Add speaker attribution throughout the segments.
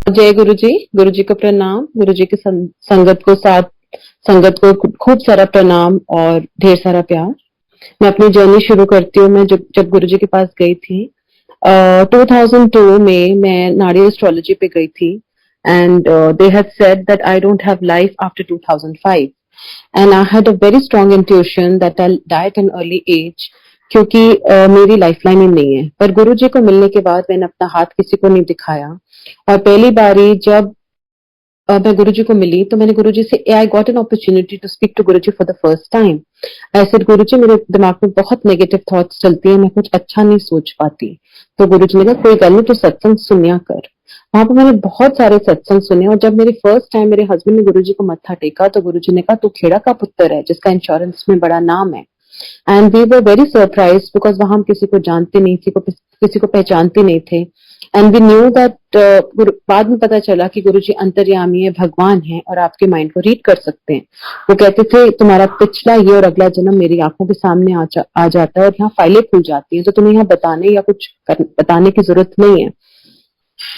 Speaker 1: जय गुरुजी, गुरुजी को प्रणाम, गुरुजी की संगत को खूब सारा प्रणाम और ढेर सारा प्यार। मैं अपनी जर्नी शुरू करती हूँ। मैं जब गुरुजी के पास गई थी 2002 में, मैं नाड़ी एस्ट्रोलॉजी पे गई थी and they had said that I don't have life after 2005 and I had a very strong intuition that I die at an early age, क्योंकि मेरी लाइफ लाइन ही नहीं है। पर गुरुजी को मिलने के बाद मैंने अपना हाथ किसी को नहीं दिखाया और पहली बारी जब मैं गुरुजी को मिली तो मैंने गुरुजी से I got an opportunity to speak to Guruji for the first time. I said Guruji, मेरे दिमाग में बहुत नेगेटिव थॉट्स चलती है, मैं कुछ अच्छा नहीं सोच पाती। तो गुरुजी ने कहा कोई गल नहीं, तो सत्संग सुनिया कर। वहां पर मैंने बहुत सारे सत्संग सुने और जब मेरी फर्स्ट टाइम मेरे हस्बैंड ने गुरुजी को मत्था टेका तो गुरुजी ने कहा तू खेड़ा का पुत्र है जिसका इंश्योरेंस में बड़ा नाम है। And we were very surprise because वहां हम किसी को जानते नहीं थे, किसी को पहचानते नहीं थे। एंड वी न्यू दैट बाद में पता चला कि गुरुजी अंतर्यामी है, भगवान है और आपके माइंड को रीड कर सकते हैं। वो कहते थे तुम्हारा पिछला ये और अगला जन्म मेरी आंखों के सामने आ जाता है और यहाँ फाइलें खुल जाती हैं, तो तुम्हें यहाँ बताने या कुछ बताने की जरूरत नहीं है।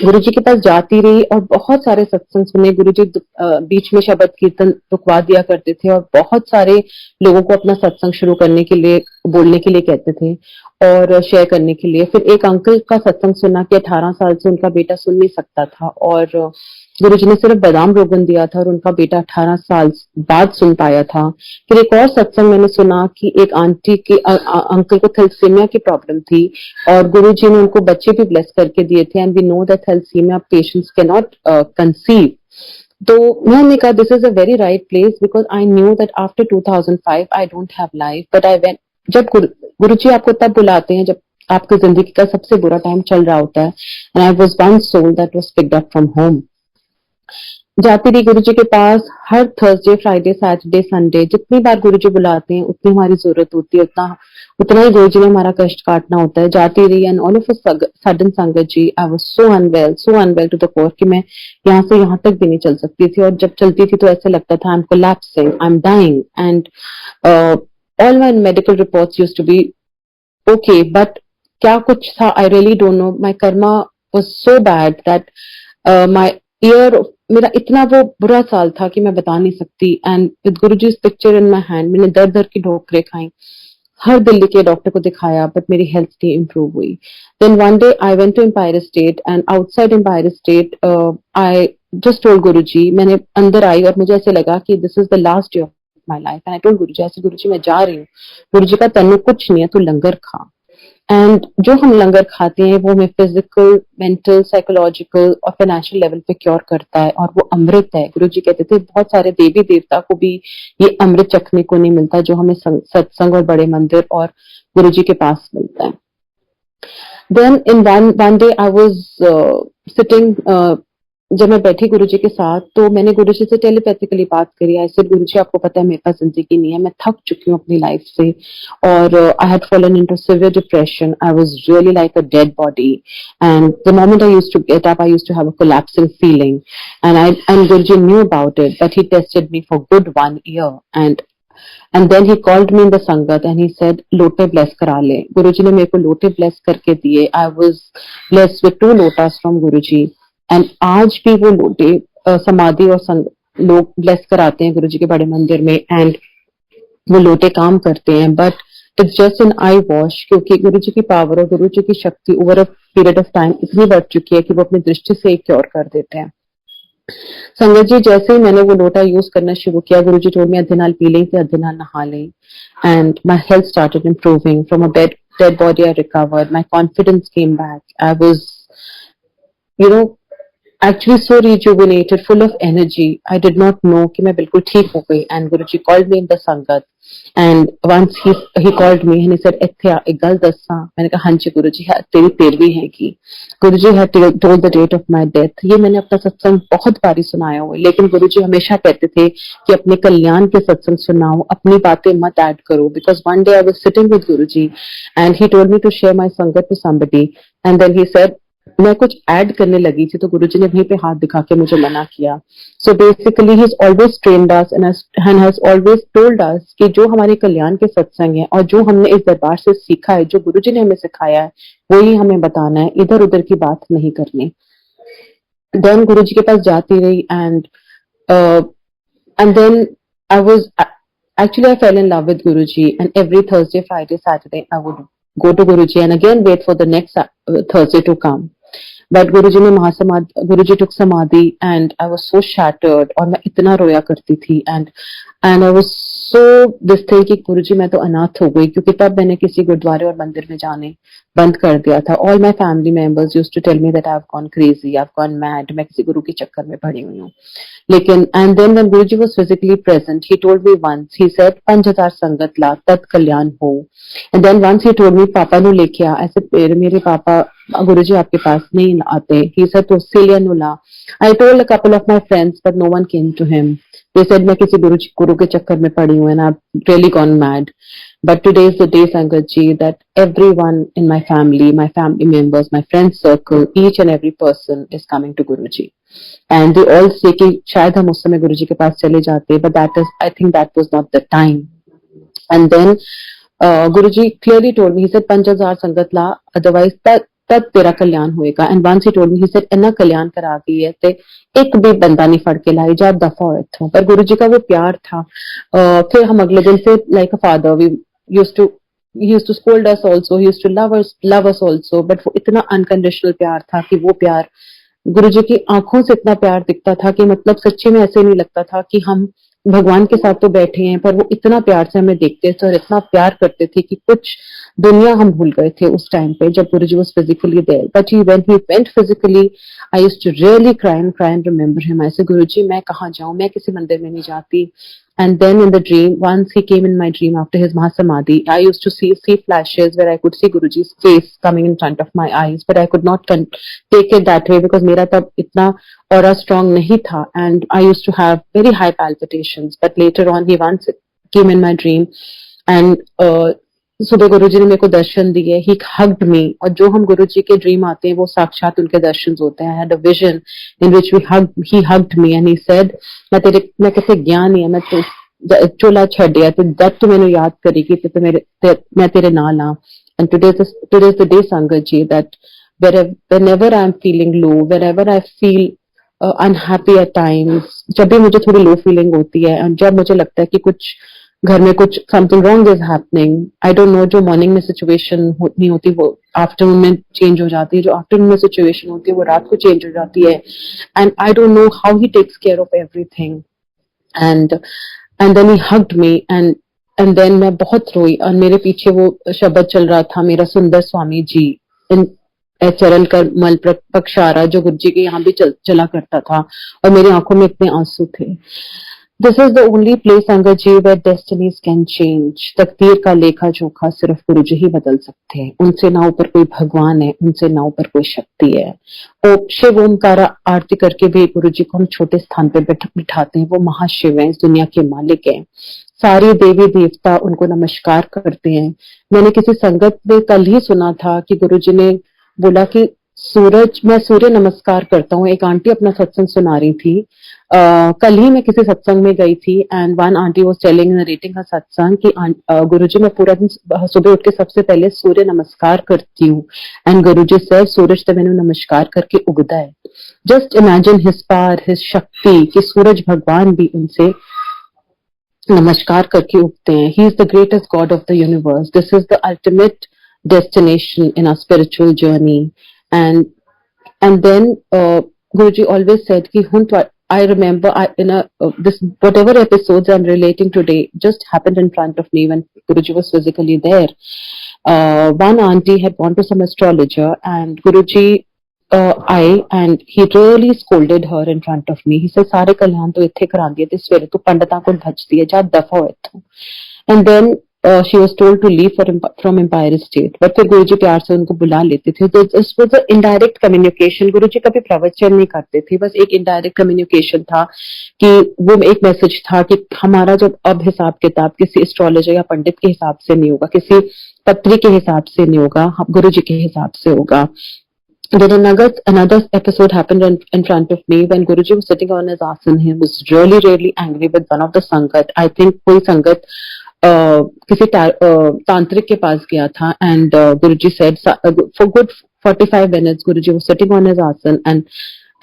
Speaker 1: गुरुजी के पास जाती रही और बहुत सारे सत्संग सुने। गुरुजी बीच में शब्द कीर्तन रुकवा दिया करते थे और बहुत सारे लोगों को अपना सत्संग शुरू करने के लिए, बोलने के लिए कहते थे और शेयर करने के लिए। फिर एक अंकल का सत्संग सुना कि 18 साल से उनका बेटा सुन नहीं सकता था और गुरुजी ने सिर्फ बादाम रोगन दिया था और उनका बेटा 18 साल बाद सुन पाया था। फिर एक और सत्संग मैंने सुना कि एक आंटी के अंकल को थैलेसीमिया की प्रॉब्लम थी और गुरुजी ने उनको बच्चे भी ब्लेस करके दिए थे। And we know that thalassemia patients can not conceive. तो मैंने कहा this is a very right place because I knew that after 2005 I don't have life, but I went. जब गुरुजी आपको तब बुलाते हैं जब आपकी जिंदगी का सबसे बुरा टाइम चल रहा होता है। And I was one soul that was picked up from home. जाती रही गुरुजी के पास हर थर्सडे, फ्राइडे, सैटरडे, संडे। जितनी बार गुरुजी बुलाते हैं उतनी हमारी जरूरत होती है, उतना ही गुरुजी ने हमारा कष्ट काटना होता है। जाती रही and all of a sudden Sangat ji, I was so unwell to the core कि मैं यहाँ से यहाँ तक भी नहीं चल सकती थी और जब चलती थी तो ऐसा लगता था I am collapsing, I am dying and all my medical reports used to be okay, but क्या कुछ था I really don't know. My karma was so bad that my year, मेरा इतना वो बुरा साल था कि मैं बता नहीं सकती। And with Guruji's picture in my hand मैंने दर दर की ठोकरें खाई, हर दिल्ली के डॉक्टर को दिखाया बट मेरी हेल्थ नहीं इम्प्रूव हुई। Then one day I went to Empire State and outside Empire State I just told Guruji, मैंने अंदर आई और मुझे ऐसे लगा कि this is the last day of my life and I told Guruji, ऐसे गुरुजी मैं जा रही हूँ। गुरुजी का तन्नू कुछ नहीं है, तू लंगर खा। एंड जो हम लंगर खाते हैं वो हमें फिजिकल, मेंटल, साइकोलॉजिकल और फाइनेंशियल लेवल पे क्योर करता है और वो अमृत है। गुरुजी कहते थे बहुत सारे देवी देवता को भी ये अमृत चखने को नहीं मिलता जो हमें सत्संग और बड़े मंदिर और गुरुजी के पास मिलता है। Then in one day I was sitting, जब मैं बैठी गुरुजी के साथ तो मैंने गुरुजी से टेलीपैथिकली बात करी। आई सेड गुरुजी आपको पता है मेरे पास जिंदगी नहीं है, मैं थक चुकी हूँ अपनी लाइफ से और I had fallen into severe depression. I was really like a dead body and the moment I used to get up I used to have a collapsing feeling and Guruji knew about it but he tested me for good 1 year and then he called me in the sangat and he said Lotay bless करा ले। गुरुजी ने मेरे को लोटे bless करके दिए। I was blessed with 2 lotus from Guruji and आज भी वो लोटे समाधि और लोग ब्लेस कराते हैं गुरुजी के बड़े मंदिर में एंड वो लोटे काम करते हैं। But it's just an I wash, क्योंकि गुरुजी की पावर और गुरुजी की शक्ति over a period of time इतनी बढ़ चुकी है कि वो अपनी दृष्टि से क्योर कर देते हैं। संगत जी, जैसे ही मैंने वो लोटा यूज करना शुरू किया, गुरुजी टोल्ड मी अध्यनाल पी लें अध्यनाल नहा लें and my health started improving. From a dead body I recovered, my confidence came back, I was actually so rejuvenated, full of energy. I did not know कि मैं बिल्कुल ठीक हो गई। And Guruji called me in the Sangat and once he called me and he said इत्थे एक गल दसा। मैंने कहा हाँ जी गुरुजी, तेरी 13वीं है की। गुरुजी had told the date of my death। ये मैंने अपना सत्संग बहुत बारी सुनाया हुआ है, लेकिन गुरुजी हमेशा कहते थे कि अपने कल्याण के सत्संग सुनाओ, अपनी बातें मत ऐड करो। Because one day I was sitting with Guruji and he told me to share my Sangat to somebody and then he said मैं कुछ ऐड करने लगी थी तो गुरुजी ने वहीं पे हाथ दिखा के मुझे मना किया। So basically he has always trained us and has always told us कि जो हमारे कल्याण के सत्संग है और जो हमने इस दरबार से सीखा है, जो गुरुजी ने हमें सिखाया है, वही हमें बताना है, इधर उधर की बात नहीं करनी। देन गुरुजी के पास जाती रही, and then I was actually I fell in love with Guruji, and every Thursday, Friday, Saturday I would go to Guruji and again wait for the next Thursday to come. But Guruji ने Guruji took samadhi and I was so shattered और मैं इतना रोया करती थी, and I was so this thing कि गुरुजी मैं तो अनाथ हो गई, क्योंकि तब मैंने किसी गुरुद्वारे और मंदिर में जाने बंद कर दिया था. All my family members used to tell me that I've gone crazy, I've gone mad, मैं किसी गुरु के चक्कर में पड़ी हुई हूँ. लेकिन and then when Guruji was physically present, he told me once, he said 5000 संगत ला तत् कल्याण हो. And then once he told me पापा नु लेके आ, ऐसे मेरे पापा गुरुजी आपके पास नहीं आते. He said तो सिलियन नु ला. I told a couple of my friends but no one came to him. They said मैं किसी गुरु के चक्कर में पड़ी हूँ and I've really gone mad. But today is the day, Sangat ji, that everyone in my family members, my friend circle, each and every person is coming to Guruji. And they all say कि शायद हम उस समय गुरुजी के पास चले जाते, but I think that was not the time. And then Guruji clearly told me, he said 5000 संगत ला, otherwise तब तेरा कल्याण होएगा. And once he told me, he said इतना कल्याण करा गई है ते एक भी बंदा नहीं फड़ के लाई, जा दफा हो इथों. पर गुरुजी का वो प्यार था. फिर हम अगले दिन से like a father, he used to scold us also, he used to love us also, but वो इतना unconditional प्यार था कि वो प्यार गुरुजी की आंखों से इतना प्यार दिखता था कि मतलब सच्ची में ऐसे नहीं लगता था कि हम भगवान के साथ तो बैठे हैं, पर वो इतना प्यार से हमें देखते थे और इतना प्यार करते थे कि कुछ दुनिया हम भूल गए थे उस टाइम पे जब Guruji was physically there. But when he went physically, I used to really cry and remember him. I say Guruji मैं कहाँ जाऊं, मैं किसी मंदिर में नहीं जाती. And then in the dream, once he came in my dream after his Mahasamadhi, I used to see flashes where I could see Guruji's face coming in front of my eyes, but I could not take it that way because मेरा तब इतना aura strong नहीं था, and I used to have very high palpitations. But later on, he once came in my dream, and सुबह गुरुजी ने मेरे को दर्शन दिए. ही हग्ड मी, और जो हम गुरुजी के ड्रीम आते हैं वो साक्षात उनके दर्शन होते हैं. आई had a vision in which he hugged me and he said मैं कैसे ज्ञान है, मैं तो चोला छड़िया ते दत तू मैंने याद करेगी ते मैं तेरे नाल आ. And today is the day Sangat ji that whenever I am feeling low, wherever I feel unhappy at times, जब भी मुझे थोड़ी लो फीलिंग होती है और जब मुझे लगता है कि कुछ घर में कुछ something wrong is happening, I don't no, जो मॉर्निंग में सिचुएशन नहीं होती वो आफ्टरनून में चेंज हो जाती है, जो आफ्टरनून में सिचुएशन होती है वो रात को चेंज हो जाती है. And I don't know how he takes care of everything. And then he hugged me and then मैं बहुत रोई और मेरे पीछे वो शब्द चल रहा था, मेरा सुंदर स्वामी जी इन चरण कर मल पक्षारा, जो गुरुजी के यहाँ भी चला करता था, और मेरी आंखों में इतने आंसू थे. This is the only place, Sangat ji, where destinies can change. तकदीर का लेखा जोखा सिर्फ गुरुजी ही बदल सकते हैं. उनसे ना ऊपर कोई भगवान है, उनसे ना ऊपर कोई शक्ति है. शिव ओमकारा आरती करके भी गुरुजी को हम छोटे स्थान पे बिठाते हैं. वो महाशिव हैं, इस दुनिया के मालिक हैं. सारी देवी देवता उनको नमस्कार करते हैं. मैंने किसी संगत में कल ही सुना था कि गुरुजी ने बोला कि मैं सूर्य नमस्कार करता हूँ. एक आंटी अपना सत्संग सुना रही थी. कल ही मैं किसी सत्संग में गई थी and one aunty was telling narrating her satsang कि गुरुजी मैं पूरा दिन सुबह उठ के सबसे पहले सूर्य नमस्कार करती हूँ. एंड गुरुजी से सूरज तो मैंने नमस्कार करके उगता है. Just imagine his power, his शक्ति, कि सूरज भगवान भी उनसे नमस्कार करके उगते हैं. He is the greatest God of the universe. This is the ultimate destination in our spiritual journey. And then Guruji always said ki I remember in this whatever episodes I'm relating today just happened in front of me when Guruji was physically there. One auntie had gone to some astrologer and Guruji and he really scolded her in front of me. He said सारे कल्याण तो इत्थे करांदी है ते सवेरे तू पंडितां कोल भजदी है, जा दफा हो इत्थों. And then she was told to leave from Empire State. But फिर गुरुजी प्यार से उनको बुला लेते थे. तो this was an indirect communication. गुरुजी कभी प्रवचन नहीं करते थे, बस एक indirect communication था कि वो एक मैसेज था कि हमारा जब अब हिसाब किताब किसी एस्ट्रोलॉजर या पंडित के हिसाब से नहीं होगा, किसी पत्री के हिसाब से नहीं होगा, गुरुजी के हिसाब से होगा. Then another episode happened in front of me when Guruji was sitting on his asana. He was really angry with one of the Sangat. I think कोई संगत किसी तांत्रिक के पास गया था. And Guruji said for good 45 minutes Guruji was sitting on his asana and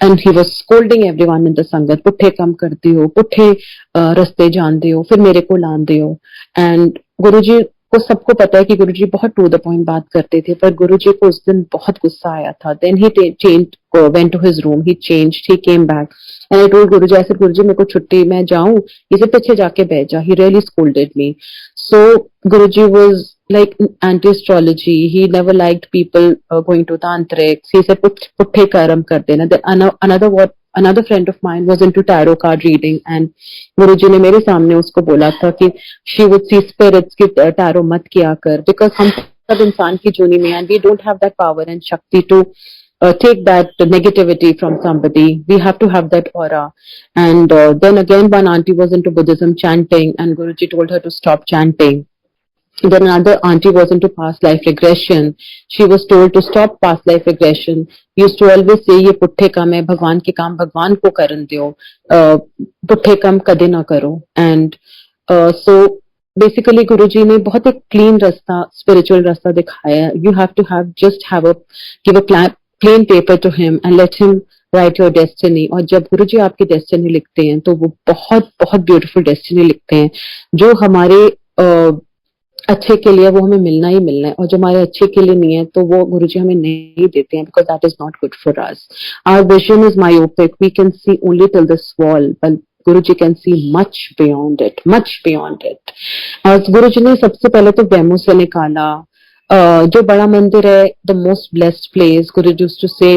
Speaker 1: and he was scolding everyone in the sangat, पुट्ठे काम करते हो, पुट्ठे रास्ते जानते हो, फिर मेरे को लांदे हो. And गुरुजी को सबको पता है कि गुरुजी बहुत टू द पॉइंट बात करते थे, पर गुरुजी को उस दिन बहुत गुस्सा आया था. Then he changed, went to his room, he changed, he came back, and I told Guruji, I said, गुरुजी मेरे को छुट्टी, मैं जाऊं, इसे पीछे जाके बैठ जा. He really scolded me. So Guruji was like anti-astrology. He never liked people going to tantrics. He said, "Putthe karam kar dena." Then another friend of mine was into tarot card reading, and Guruji ने मेरे सामने उसको बोला था कि she would see spirits कि tarot मत किया कर, because हम सब इंसान की जोनी में, and we don't have that power and shakti to take that negativity from somebody. We have to have that aura. And then again, one auntie was into Buddhism chanting, and Guruji told her to stop chanting. Then another auntie was into past life regression. She was told to stop past life regression. He used to always say, "ये पुट्ठे काम है, भगवान के काम भगवान को करन दो, पुट्ठे काम कदे ना करो." And so basically Guruji ने बहुत एक clean रास्ता, spiritual रास्ता दिखाया. You have to give a plain paper to him and let him write your destiny. और जब गुरुजी आपकी destiny लिखते हैं तो वो बहुत बहुत beautiful destiny लिखते हैं, जो हमारे अच्छे के लिए वो हमें मिलना ही मिलना है, और जो हमारे अच्छे के लिए नहीं है तो वो गुरुजी हमें नहीं देते हैं, because that is not good for us. Our vision is myopic. We can see only till this wall, but Guruji can see much beyond it, much beyond it. और गुरुजी ने सबसे पहले तो वेमू से निकाला, जो बड़ा मंदिर है, the most blessed place. Guruji used to say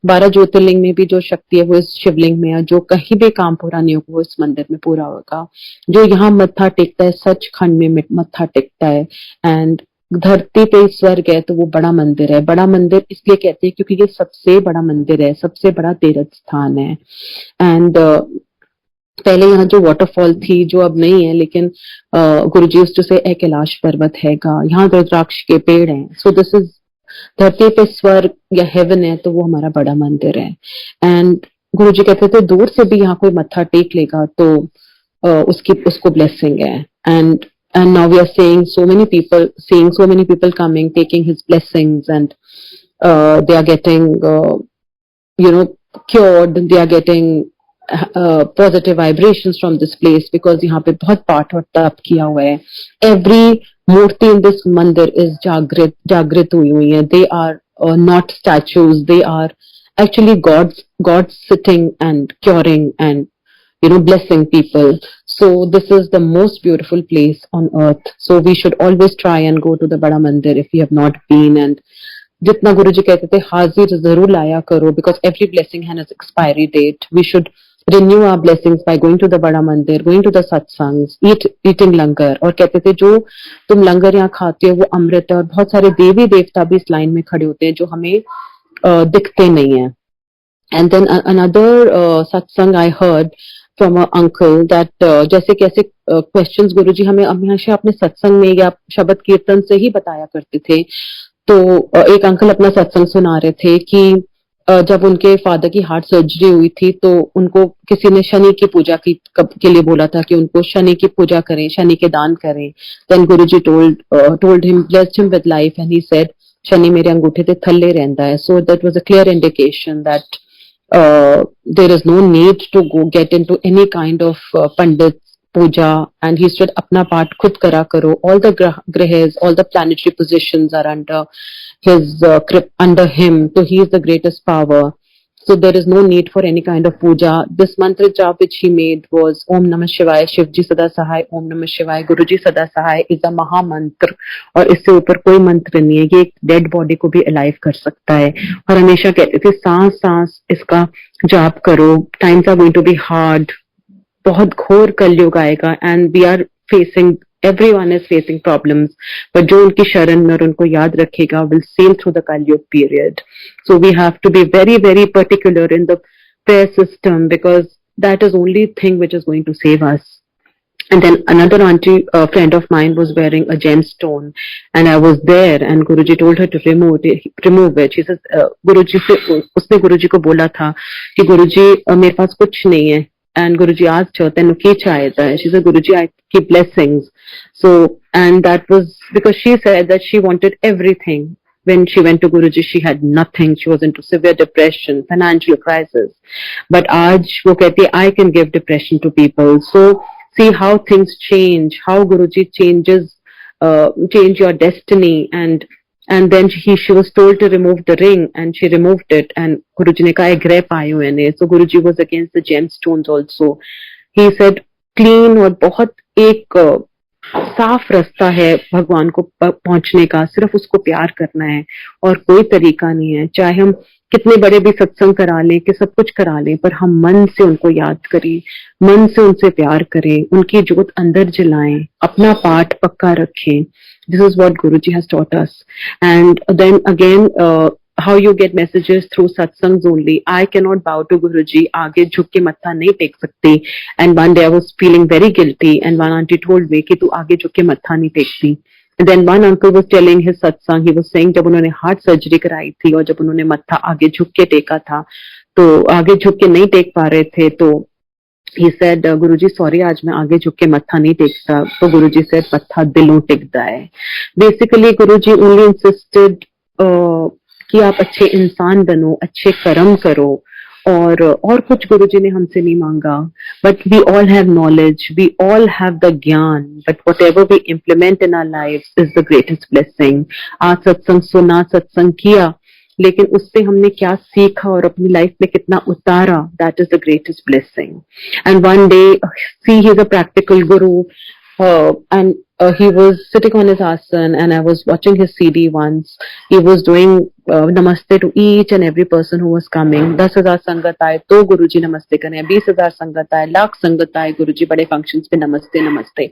Speaker 1: 12 ज्योतिर्लिंग में भी जो शक्ति है वो इस शिवलिंग में है, जो कहीं भी काम पूरा नहीं होगा वो इस मंदिर में पूरा होगा. जो यहाँ मत्था टेकता है सचखंड में मत्था टेकता है. एंड धरती पे स्वर्ग है तो वो बड़ा मंदिर है. बड़ा मंदिर इसलिए कहते हैं क्योंकि ये सबसे बड़ा मंदिर है, सबसे बड़ा तीर्थ स्थान है. एंड पहले यहाँ जो वाटरफॉल थी जो अब नहीं है, लेकिन गुरुजी यूज्ड टू से कैलाश पर्वत हैगा, यहाँ रुद्राक्ष के पेड़ हैं. सो दिस इज धरती पे स्वर्ग या हेवन है तो वो हमारा बड़ा मंदिर है. एंड गुरुजी कहते थे दूर से भी यहाँ कोई मत्था टेक लेगा तो उसको ब्लेसिंग है. And now we are seeing so many people coming, taking his blessings, and they are getting cured. They are getting positive vibrations from this place, because यहाँ पे बहुत पाठ और तप किया हुआ है. Every मूर्ति in this मंदिर is जागृत हुई है. They are not statues. They are actually gods sitting and curing and blessing people. So this is the most beautiful place on earth. So we should always try and go to the बड़ा मंदिर if we have not been. And जितना गुरुजी कहते थे हाजिर जरूर लाया करो, because every blessing has its expiry date. We should renew our blessings by going to the बड़ा मंदिर, going to the satsangs, eating लंगर. और कहते थे जो तुम लंगर यहाँ खाते हो वो अमृत है. और बहुत सारे देवी देवता भी इस लाइन में खड़े होते हैं जो हमें दिखते नहीं है. And then another satsang I heard from an uncle that जैसे कैसे questions गुरुजी हमें हमेशा अपने सत्संग में या शब्द कीर्तन से ही बताया करते थे. तो एक अंकल अपना सत्संग सुना रहे थे कि जब उनके फादर की हार्ट सर्जरी हुई थी तो उनको किसी ने शनि की पूजा के लिए बोला था कि उनको शनि की पूजा करें, शनि के दान करें. Then Guruji told him, blessed him with life, and he said Shani मेरे अंगूठे ते थल्ले रहंदा है. So that was a clear indication that there is no need to get into any kind of pandit puja. And he said apna part khud kara karo. All the grahas, all the planetary positions are under his under him, so he is the greatest power. So there is no need for any kind of puja. This mantra jap which he made was Om Namah Shivaya, Shivji Sada Sahai, Om Namah Shivaya, Guruji Sada Sahai is a maha mantra. और इससे ऊपर कोई मंत्र नहीं है. ये एक dead body को भी अलाइव कर सकता है. और हमेशा कहते थे सांस सांस इसका जाप करो. Times are going to be hard. बहुत घोर कलयुग आएगा. And we are facing, everyone is facing problems, but जो उनकी शरण में और उनको याद रखेगा will sail through the Kalyug period. So we have to be very, very particular in the prayer system, because that is only thing which is going to save us. And then another auntie, a friend of mine, was wearing a gemstone, and I was there, and Guruji told her to remove it. She says, Guruji से उसने गुरुजी को बोला था कि गुरुजी मेरे पास कुछ नहीं है. And Guruji asked her, "Tenu ki chaheta hai?" She said, "Guruji, I keep blessings." So, and that was because she said that she wanted everything. when she went to Guruji, she had nothing. She was into severe depression, financial crisis. But आज वो कहती है, I can give depression to people. So see how things change, how Guruji change your destiny. And then she was told to remove the ring, and she removed it. And Guruji ने कहा, ग्रह पायो मैंने. So Guruji was against the gemstones also. He said, clean और बहुत एक साफ रास्ता है भगवान को पहुंचने का, सिर्फ उसको प्यार करना है और कोई तरीका नहीं है. चाहे हम कितने बड़े भी सत्संग करा लें, कि सब कुछ करा लें, पर हम मन से उनको याद करें, मन से उनसे प्यार करें, उनकी जोत अंदर जलाएं, अपना पाठ पक्का रखें. This is what Guruji has taught us. And then again, how you get messages through satsangs only. I cannot bow to Guruji. आगे झुक के मत्था नहीं टेक सकती. And one day I was feeling very guilty, and one auntie told me कि तू आगे झुक के मत्था नहीं टेकती. And then one uncle was telling his satsang. He was saying जब उन्होंने हार्ट सर्जरी कराई थी और जब उन्होंने मत्था आगे झुक के टेका था, तो आगे झुक के नहीं टेक पा रहे थे, तो he said, Guruji, sorry, आज मैं आगे झुक के मत्था नहीं टेकता. तो Guruji said, मत्था दिलों टेकता है. Basically, Guruji only insisted कि आप अच्छे इंसान बनो, अच्छे कर्म करो, और कुछ गुरुजी ने हमसे नहीं मांगा. But we all have knowledge, we all have the gyan, but whatever we implement in our life is the greatest blessing. आज सत्संग सुना, सत्संग किया, लेकिन उससे हमने क्या सीखा और अपनी लाइफ में कितना उतारा, that is the greatest blessing. And one day, see he is a practical guru, and he was sitting on his asan, and I was watching his CD once. He was doing namaste to each and every person who was coming. 10,000 संगत आए तो गुरुजी नमस्ते करें, 20,000 संगत आए, लाख संगत आए, गुरुजी बड़े फंक्शंस पे नमस्ते नमस्ते.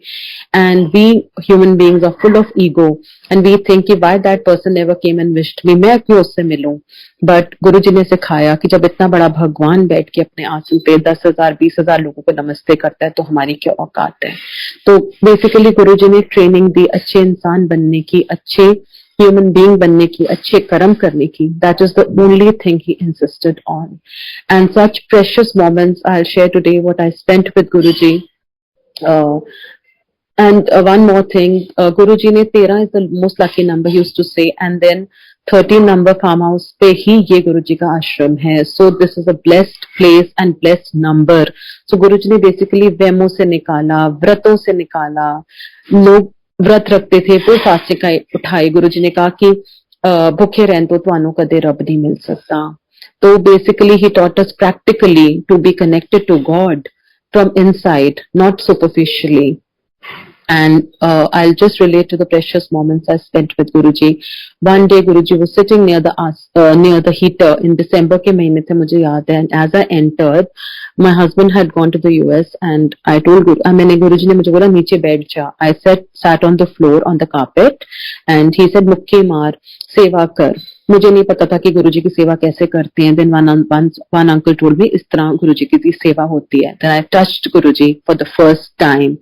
Speaker 1: And we human beings are full of ego, and we think कि why that person never came and wished me, मैं क्यों उससे मिलूं. बट गुरुजी ने सिखाया कि जब इतना बड़ा भगवान बैठ के अपने आसन पे 10,000 20,000 लोगों को नमस्ते करता है, तो हमारी क्या औकात है. तो बेसिकली गुरुजी ने ट्रेनिंग दी अच्छे इंसान बनने की, अच्छे ह्यूमन बीइंग बनने की, अच्छे कर्म करने की. That is the only thing he insisted on. And such precious moments I will share today what I spent with Guruji. And one more thing, Guruji ने 13 is the most lucky number, he used to say, and then 13 number farm house पे ही ये गुरुजी का आश्रम है. So this is a blessed place and blessed number. So गुरुजी ने basically वेमो से निकाला, व्रतों से निकाला. लोग व्रत रखते थे, वो फास्टिंग उठाई. गुरुजी ने कहा कि भूखे रहन तो तुहानू कदे रब नहीं मिल सकता. तो basically he taught us practically to be connected to God from inside, not superficially. And I'll just relate to the precious moments I spent with Guruji. One day Guruji was sitting near the heater in December के महीने थे, मुझे याद है. And as I entered, my husband had gone to the US, and I told मैंने गुरुजी ने मुझे बोला नीचे बैठ जा. I sat on the floor on the carpet, and he said मुक्की मार, सेवा कर. मुझे नहीं पता था कि गुरुजी की सेवा कैसे करते हैं. Then one uncle told me इस तरह गुरुजी की सेवा होती है. Then I touched Guruji for the first time,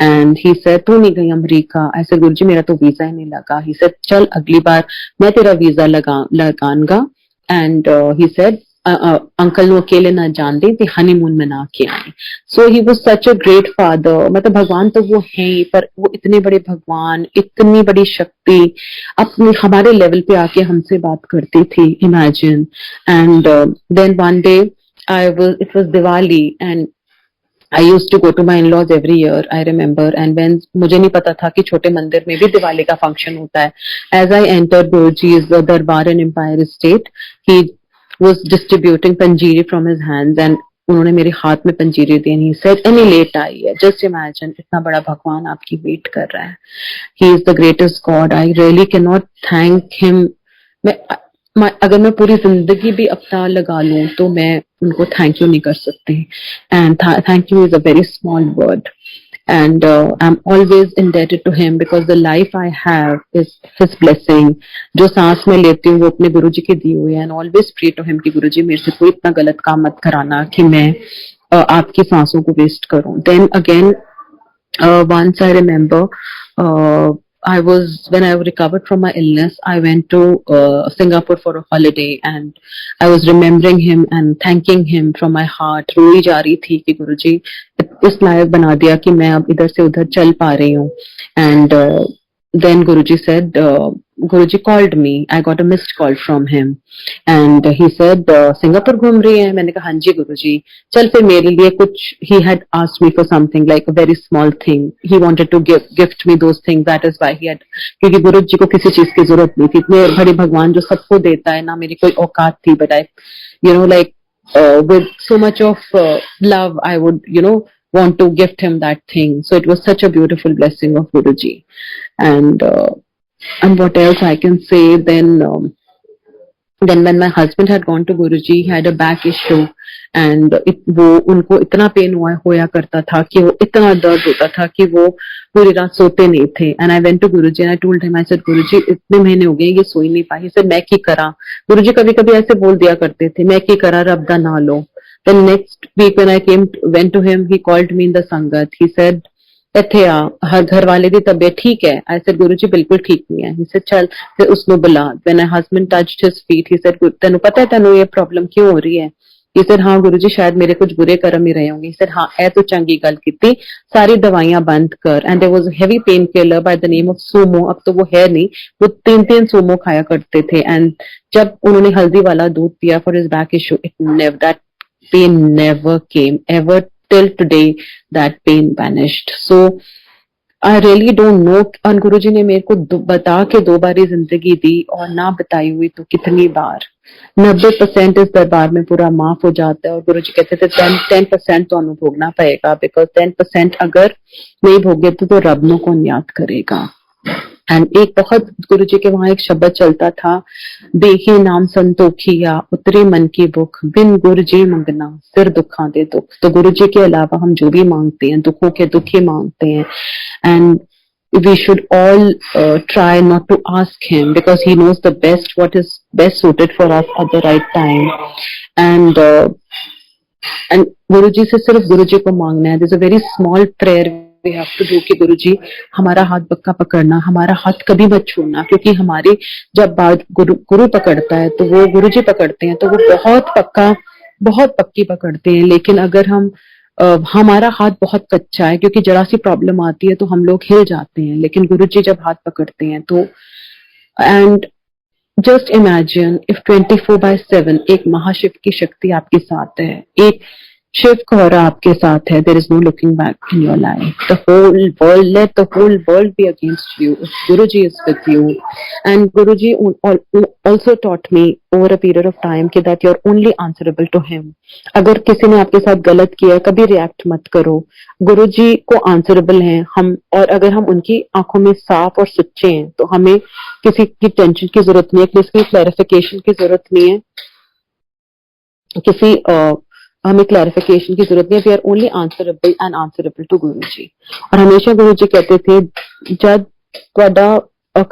Speaker 1: and he said तू नहीं गई अमेरिका. I said गुरुजी मेरा तो वीजा ही नहीं लगा. He said चल अगली बार मैं तेरा वीजा लगाऊंगा. And he said अंकल नु अकेले ना जान दे, हनीमून मना के आए. So he was such a great father. मतलब भगवान तो वो है ही, पर वो इतने बड़े भगवान, इतनी बड़ी शक्ति अपने हमारे लेवल पे आके हमसे बात करती थी. Imagine. And then one day it was Diwali, and I used to go to my in-laws every year, I remember. And when मुझे नहीं पता था कि छोटे मंदिर में भी दिवाली का फंक्शन होता है. As I entered Guruji's Darbar in Empire State, he was distributing panjiri from his hands, and उन्होंने मेरे हाथ में पंजीरी दी. He said, any late आई है, just imagine, इतना बड़ा भगवान आपकी वेट कर रहा है. He is the greatest God. I really cannot thank him. अगर मैं पूरी जिंदगी भी अपना लगा लूं तो मैं उनको थैंक यू नहीं कर सकती. And thank you is a very small word. And I'm always indebted to him because the life I have is his blessing. जो सांस में लेती हूँ वो अपने गुरुजी के दी हुई है. And always pray to him कि गुरुजी मेरे से कोई इतना गलत काम मत कराना कि मैं आपकी सांसों को वेस्ट करूं. Then again, once I remember, when I recovered from my illness, I went to Singapore for a holiday, and I was remembering him and thanking him from my heart. रोई जा रही थी कि गुरुजी इस लायक बना दिया कि मैं अब इधर से उधर चल पा रही हूँ. And then Guruji said, Guruji called me. I got a missed call from him, and he said, Singapore घूम रही है? मैंने कहा हाँ जी गुरुजी. चल फिर मेरे लिए कुछ. He had asked me for something like a very small thing. He wanted to gift me those things. That is why he had. क्योंकि गुरुजी को किसी चीज की जरूरत नहीं थी. इतने बड़े भगवान जो सबको देता है ना, मेरी कोई औकात थी. But I, like with so much of love, I would want to gift him that thing. So it was such a beautiful blessing of Guruji. And what else I can say, then when my husband had gone to Guruji, he had a back issue, and वो उनको इतना pen होया करता था कि वो इतना दर्द होता था कि वो पूरी रात सोते नहीं थे. And I went to Guruji and I told him, I said, Guruji इतने महीने हो गए ये सोई नहीं पाई. He said, मैं की करा. गुरुजी कभी कभी ऐसे बोल दिया करते थे, मैं की करा रब दा ना लो. Then next week when I went to him, he called me in the Sangat. He said, ਇੱਥੇ ਆ, हर घर वाले ਦੀ तबीयत ठीक है? I said, गुरुजी बिल्कुल ठीक नहीं है. He said, चल फिर उसको बुला. When my husband touched his feet, he said, तेनू पता है तेनू ये प्रॉब्लम क्यों हो रही है? He said, हाँ गुरुजी शायद मेरे कुछ बुरे कर्म ही रहे होंगे. He said, हाँ ऐ तो चंगी गल कीती, सारी दवाइयां बंद कर. And there was a heavy painkiller by the name of Sumo. अब तो वो है नहीं, वो 3 Sumo खाया करते थे. And जब उन्होंने हल्दी वाला दूध पिया for his back issue, that pain never came ever. Till today that pain vanished. So I really don't know. और गुरुजी ने मेरे को बता के 2 बार ही जिंदगी दी, और ना बताई हुई तो कितनी बार. 90% इस दरबार में पूरा माफ हो जाता है, और गुरुजी कहते थे 10% तो भोगना पड़ेगा, बिकॉज 10% अगर नहीं भोगे तो रब नो कौन याद करेगा. एंड एक बहुत गुरुजी के वहां एक शब्द चलता था, देखी नाम संतोखिया उतरी मन की भूख, बिन गुरुजी मंगना सिर दुखा दे दुख. तो गुरुजी के अलावा हम जो भी मांगते हैं दुखों के दुख ही मांगते हैं. And we should all try not to ask him, because he knows the best, what is best suited for us at the right time. And गुरुजी से सिर्फ गुरुजी को मांगना है. there's a very small prayer we have to do कि गुरुजी हमारा हाथ पक्का पकड़ना, हमारा हाथ कभी मत छोड़ना, क्योंकि हमारी जब बात गुरु पकड़ता है तो वो गुरुजी पकड़ते हैं तो वो बहुत पक्की पकड़ते हैं. लेकिन अगर हमारा हाथ बहुत कच्चा है, क्योंकि जरा सी प्रॉब्लम आती है तो हम लोग हिल जाते हैं. लेकिन गुरुजी जब हाथ पकड़ते हैं तो, एंड जस्ट इमेजिन इफ 24/7 एक महाशिव की शक्ति आपके साथ है, एक शिव खोरा आपके साथ है, there is no looking back in your life. The whole world, let the whole world be against you if Guruji is with you. And Guruji also taught me over a period of time that you're only answerable to him. अगर किसी ने आपके साथ गलत किया कभी react मत करो, गुरुजी को आंसरेबल हैं हम, और अगर हम उनकी आंखों में साफ और सच्चे हैं तो हमें किसी की टेंशन की जरूरत नहीं है, किसी की क्लैरिफिकेशन की जरूरत नहीं है, हमें क्लैरिफिकेशन की जरूरत नहीं है. We are only answerable and answerable to Guruji. और हमेशा गुरुजी कहते थे, जब ਤੁਹਾਡਾ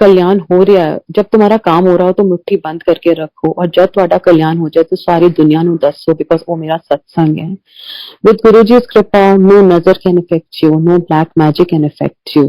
Speaker 1: कल्याण हो रहा है, जब तुम्हारा काम हो रहा हो तो मुट्ठी बंद करके रखो, और जब तुम्हारा कल्याण हो जाए तो सारी दुनिया ਨੂੰ ਦੱਸੋ, बिकॉज वो मेरा सत्संग है. With Guruji's kripa, no nazar can affect you, no black magic can affect you,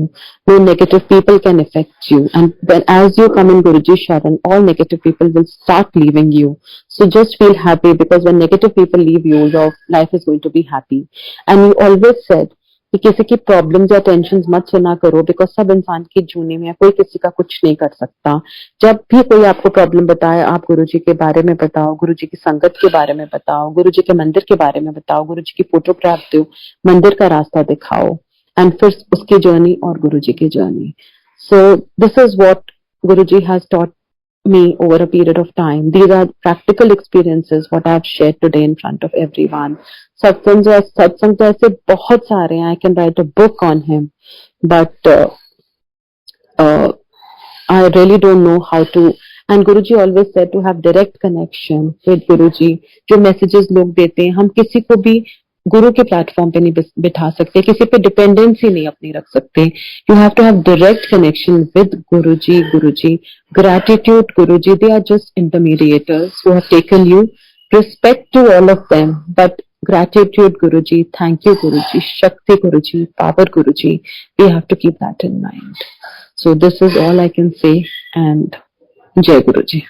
Speaker 1: no negative people can affect you. And then as you come in Guruji's sharan, all negative people will start leaving you. So just feel happy, because when negative people leave you, your life is going to be happy. And you always said कि किसी की problems या tension मत सुना करो, because सब इंसान की जूनी में, कोई किसी का कुछ नहीं कर सकता. जब भी कोई आपको प्रॉब्लम बताए, आप गुरुजी के बारे में बताओ, गुरुजी की संगत के बारे में बताओ, गुरुजी के मंदिर के बारे में बताओ, गुरुजी की फोटोग्राफ दो, मंदिर का रास्ता दिखाओ, एंड फिर उसकी जर्नी और गुरुजी की journey. So this is what Guruji has taught me over a period of time. These are practical experiences what I have shared today in front of everyone. Satsang तो ऐसे बहुत सारे हैं. I can write a book on him, but I really don't know how to. And Guruji always said to have direct connection with Guruji. जो messages लोग देते हैं, हम किसी को भी गुरु के प्लेटफॉर्म पे नहीं बिठा सकते, किसी पे डिपेंडेंसी नहीं अपनी रख सकते. You have to have direct connection with Guruji. Gratitude Guruji, they are just intermediators who have taken you. Respect to all of them, but gratitude Guruji, thank you Guruji, shakti Guruji, power Guruji, we have to keep that in mind. So this is all I can say, and jai Guruji.